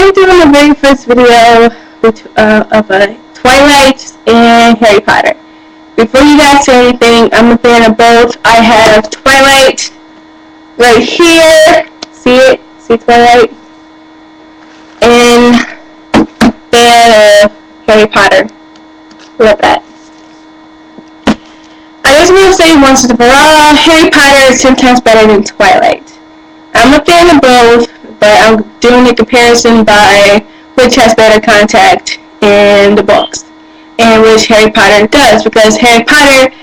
am doing the very first video of Twilight and Harry Potter. Before you guys say anything, I'm a fan of both. I have Twilight right here. See it? See Twilight? And fan of Harry Potter. Love that. I just want to say once and for all, Harry Potter is 10 times better than Twilight. I'm a fan of both, but I'm doing a comparison by which has better contact in the books and which Harry Potter does, because Harry Potter,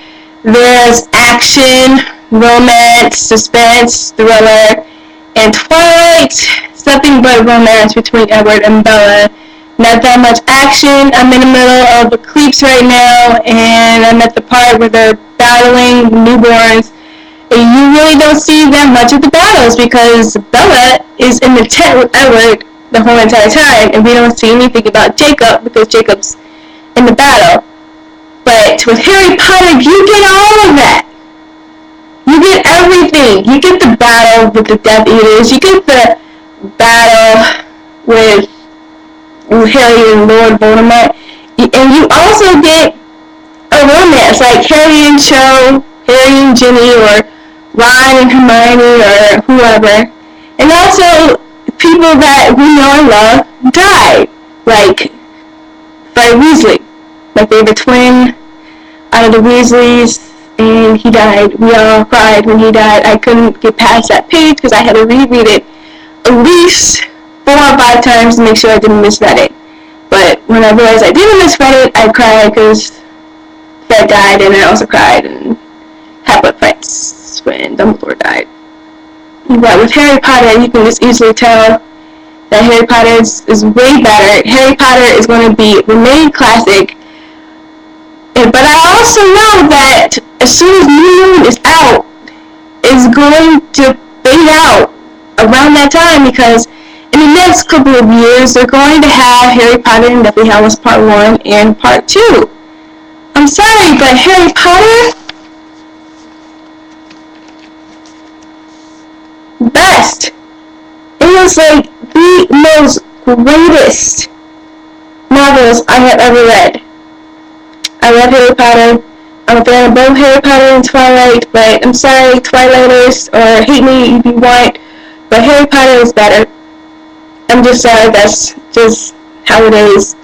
there's action, romance, suspense, thriller, and Twilight, something but romance between Edward and Bella. Not that much action. I'm in the middle of Eclipse right now, and I'm at the part where they're battling newborns. And you really don't see that much of the battles because Bella is in the tent with Edward the whole entire time, and we don't see anything about Jacob because Jacob's in the battle. But with Harry Potter, you get all of that. You get everything. You get the battle with the Death Eaters. You get the battle with Harry and Lord Voldemort. And you also get a romance like Harry and Cho, Harry and Ginny, or Ron and Hermione, or whoever. And also people that we know and love died, like Fred Weasley, my favorite twin out of the Weasleys, and he died. We all cried when he died. I couldn't get past that page because I had to reread it at least 4 or 5 times to make sure I didn't misread it. But when I realized I didn't misread it, I cried because Fred died, and I also cried and had blood fights when Dumbledore died. But with Harry Potter, you can just easily tell that Harry Potter is way better. Harry Potter is going to remain classic. But I also know that as soon as New Moon is out, it's going to fade out around that time, because in the next couple of years, they're going to have Harry Potter and Deathly Hallows Part 1 and Part 2. I'm sorry, but Harry Potter, best. It was like the most greatest novels I have ever read. I love Harry Potter. I'm a fan of both Harry Potter and Twilight, but I'm sorry, Twilighters, or hate me if you want, but Harry Potter is better. I'm just sorry, that's just how it is.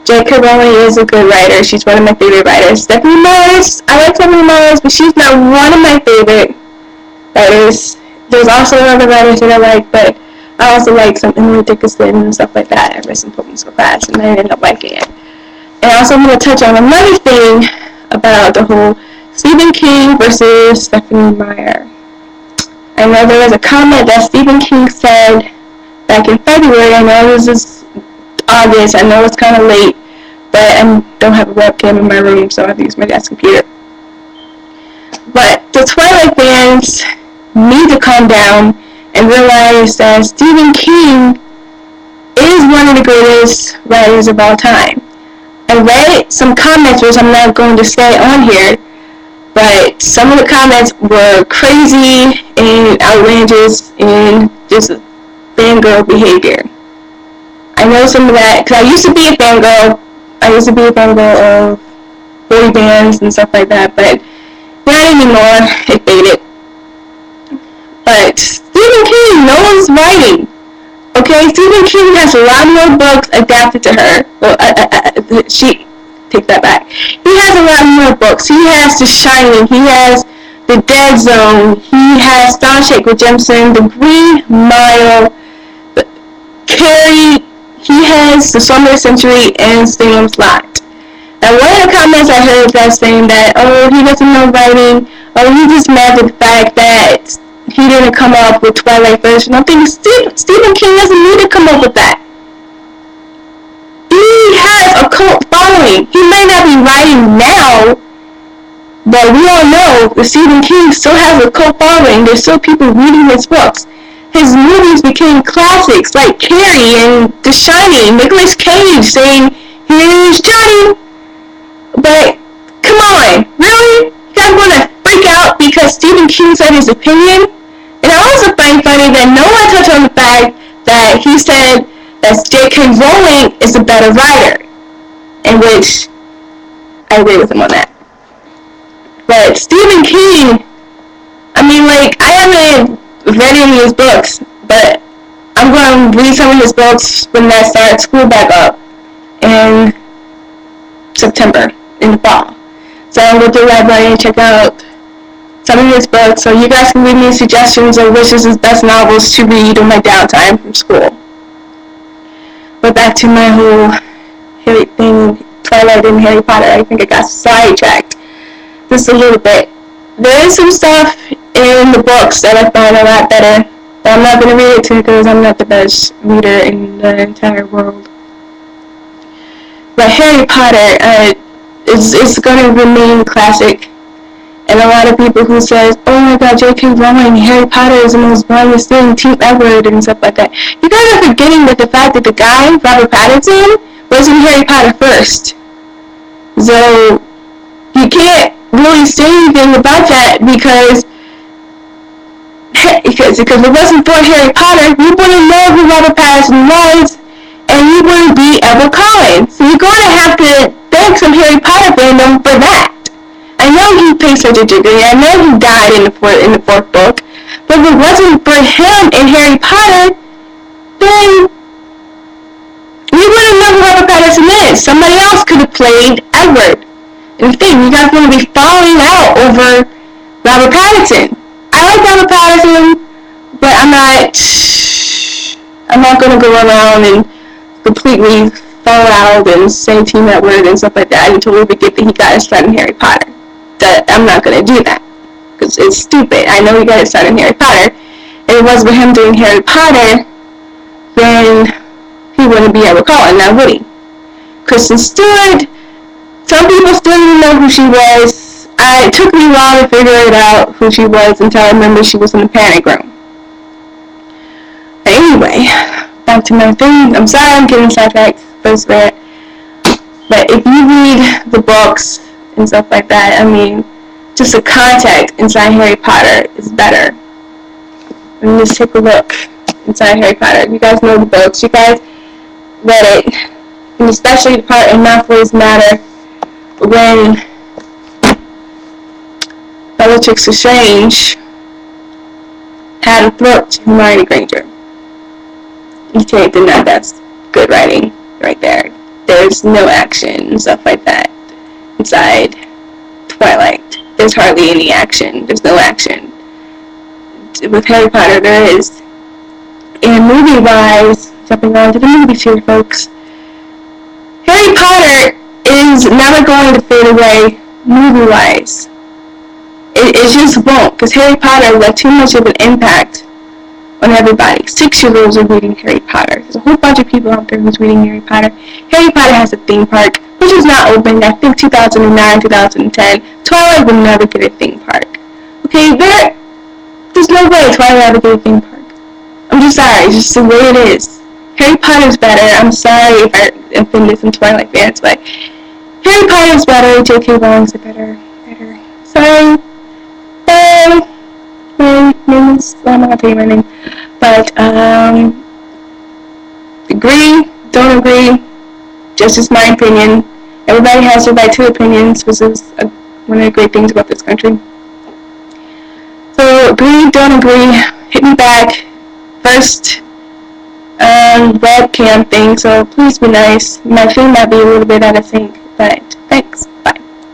J.K. Rowling is a good writer. She's one of my favorite writers. Stephanie Meyer, I like Stephanie Meyer, but she's not one of my favorite writers. There's also other writers that I like, but I also like some Emily Dickinson and stuff like that. I read some Pokemon so fast, and I ended up liking it. And I also want to touch on another thing about the whole Stephan King versus Stephanie Meyer. I know there was a comment that Stephan King said back in February. I know this is August. I know it's kind of late, but I don't have a webcam in my room, so I have to use my dad's computer. But the Twilight fans need to calm down and realize that Stephen King is one of the greatest writers of all time. I read some comments, which I'm not going to say on here, but some of the comments were crazy and outlandish and just fangirl behavior. I know some of that, because I used to be a fangirl. I used to be a fangirl of boy bands and stuff like that, but not anymore. It faded. But Stephen King knows writing. Okay, Stephen King has a lot more books adapted to her. Well, take that back. He has a lot more books. He has The Shining. He has The Dead Zone. He has Starshake Redemption, The Green Mile, Carrie. He has The Summer Century and Salem's Lot. Now, one of the comments I heard that saying that, oh, he doesn't know writing. Oh, he's just mad at the fact that he didn't come up with Twilight first. And I'm thinking, Stephen King doesn't need to come up with that. He has a cult following. He may not be writing now, but we all know that Stephen King still has a cult following. There's still people reading his books. His movies became classics like Carrie and The Shining. Nicolas Cage saying, "Here's Johnny." But come on, really? You guys want to freak out because Stephen King said his opinion? And I also find funny that no one touched on the fact that he said that J.K. Rowling is a better writer, in which I agree with him on that. But Stephen King, I mean, like, I haven't read any of his books, but I'm going to read some of his books when I start school back up in September, in the fall. So I'll go to the library and check out some of his books, so you guys can leave me suggestions of which is his best novels to read in my downtime from school. But back to my whole Harry thing, Twilight and Harry Potter. I think I got sidetracked just a little bit. There is some stuff in the books that I find a lot better, but I'm not going to read it to you because I'm not the best reader in the entire world. But Harry Potter is going to remain classic. And a lot of people who says, oh my god, J.K. Rowling, Harry Potter is the most boringest thing, Team Edward, and stuff like that. You guys are forgetting that the fact that the guy, Robert Pattinson, was in Harry Potter first. So, you can't really say anything about that because if it wasn't for Harry Potter, you wouldn't know who Robert Pattinson was, and you wouldn't be Edward Cullen. So you're going to have to thank some Harry Potter fandom for that. I know he paid such a degree. I know he died in the fourth book. But if it wasn't for him and Harry Potter, then we wouldn't know who Robert Pattinson is. Somebody else could have played Edward. And the thing, you guys are going to be falling out over Robert Pattinson. I like Robert Pattinson, but I'm not going to go around and completely fall out and say Team Edward and stuff like that until we forget that he got his start in Harry Potter. I'm not going to do that because it's stupid. I know he got his start in Harry Potter, and if it wasn't for him doing Harry Potter, then he wouldn't be Edward Cullen, now would he? Kristen Stewart, some people still didn't know who she was. It took me a while to figure it out who she was until I remember she was in the panic room. But anyway, back to my thing. I'm sorry I'm getting sidetracked, but if you read the books and stuff like that, I mean, just the context inside Harry Potter is better. And just take a look inside Harry Potter. You guys know the books. You guys read it. And especially the part in Malfoy's Matter when Bellatrix Lestrange had a throat to Hermione Granger. You can't deny that's good writing right there. There's no action and stuff like that inside Twilight. There's hardly any action. There's no action. With Harry Potter, there is. And movie-wise, jumping on to the movies here, folks, Harry Potter is never going to fade away movie-wise. It just won't, because Harry Potter left too much of an impact on everybody. 6-year-olds are reading Harry Potter. There's a whole bunch of people out there who's reading Harry Potter. Harry Potter has a theme park, which is not open. I think 2009, 2010. Twilight will never get a theme park. Okay, there's no way Twilight will ever get a theme park. I'm just sorry. It's just the way it is. Harry Potter's better. I'm sorry if I offended some Twilight fans, but Harry Potter's better. J.K. Rowling's better. Sorry. I'm not gonna tell you my name, but agree, don't agree, just as my opinion. Everybody has the right to opinions. This is one of the great things about this country. So agree, don't agree, hit me back. First webcam thing, so please be nice. My thing might be a little bit out of sync, but